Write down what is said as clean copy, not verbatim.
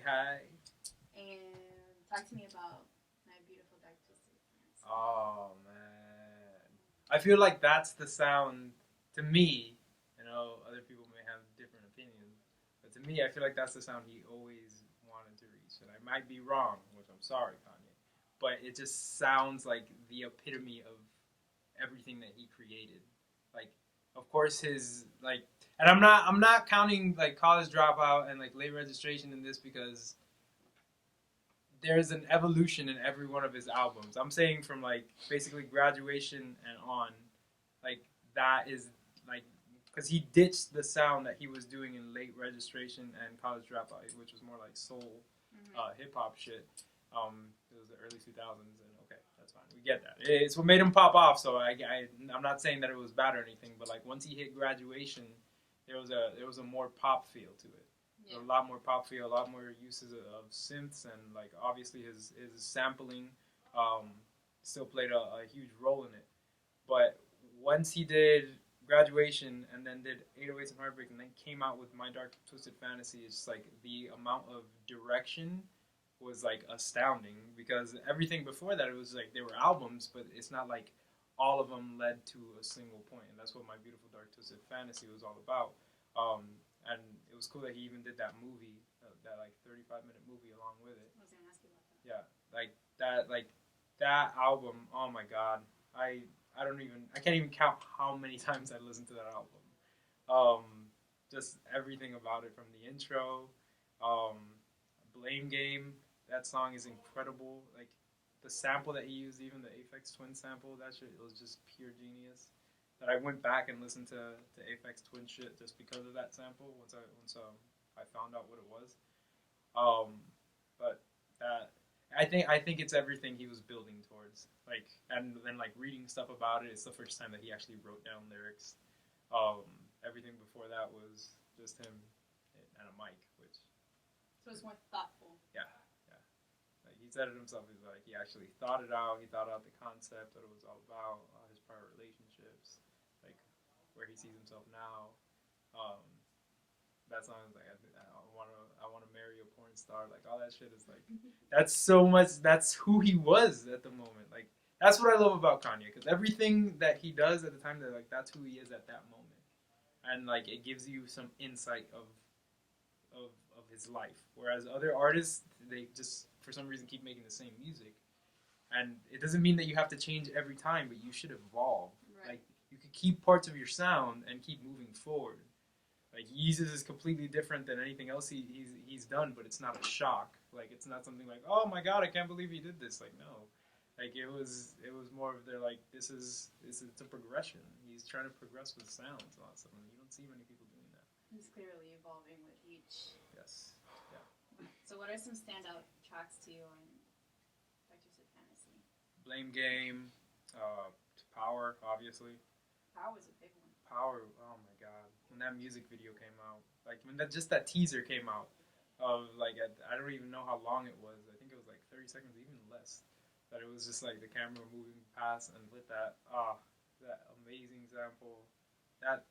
hi. And talk to me about My Beautiful Dark Twisted Fantasy. Oh man, I feel like that's the sound to me. You know, other people may have different opinions, but to me, I feel like that's the sound he always wanted to reach. And I might be wrong, which I'm sorry, Kanye, but it just sounds like the epitome of everything that he created. Like, of course, his like, and I'm not counting like college dropout and like late registration in this because there's an evolution in every one of his albums. I'm saying from like basically graduation and on, like that is like because he ditched the sound that he was doing in late registration and college dropout, which was more like soul, hip hop shit. It was the early 2000s, and okay, that's fine. We get that. It's what made him pop off. So I'm not saying that it was bad or anything, but like once he hit graduation, there was a more pop feel to it. Yeah. A lot more pop feel, a lot more uses of synths, and like obviously his sampling um, still played a huge role in it. But once he did graduation and then did 808s and Heartbreak and then came out with My Dark Twisted Fantasy, it's just like the amount of direction was like astounding because everything before that it was like they were albums, but it's not like all of them led to a single point, and that's what My Beautiful Dark Twisted Fantasy was all about. And it was cool that he even did that movie, that like 35-minute movie along with it. I was gonna ask you about that. Yeah, like that album. Oh my god, I can't even count how many times I listened to that album. Um, just everything about it from the intro, um, Blame Game. That song is incredible. Like the sample that he used, even the Aphex Twin sample, that shit it was just pure genius. That I went back and listened to Aphex Twin shit just because of that sample. Once I found out what it was. Um, but that I think it's everything he was building towards. Like and then like reading stuff about it, it's the first time that he actually wrote down lyrics. Um, Everything before that was just him and a mic, which So it's more thoughtful. yeah, yeah. Like he said it himself. He's like he actually thought it out. He thought out the concept that it was all about, his prior relationships, like where he sees himself now. Um, that song is like I want to marry a porn star. Like all that shit is like that's so much. That's who he was at the moment. Like that's what I love about Kanye because everything that he does at the time, that like that's who he is at that moment, and like it gives you some insight of his life. Whereas other artists, they just for some reason keep making the same music, and it doesn't mean that you have to change every time, but you should evolve. Right. Like you could keep parts of your sound and keep moving forward. Like Yeezus is completely different than anything else he's done, but it's not a shock. Like it's not something like, oh my god, I can't believe he did this. Like no, like it was more of they're like this is it's a progression. He's trying to progress with sounds and all that stuff. And you don't see many people doing that. He's clearly evolving with each. Yes. Yeah. So what are some standout tracks to you on Dark Twisted Fantasy? Blame Game, Power, obviously. Power was a big one. Power. Oh my god, when that music video came out, like when that teaser came out, of like I don't even know how long it was. I think it was like 30 seconds, even less. But it was just like the camera moving past and with that that amazing sample. That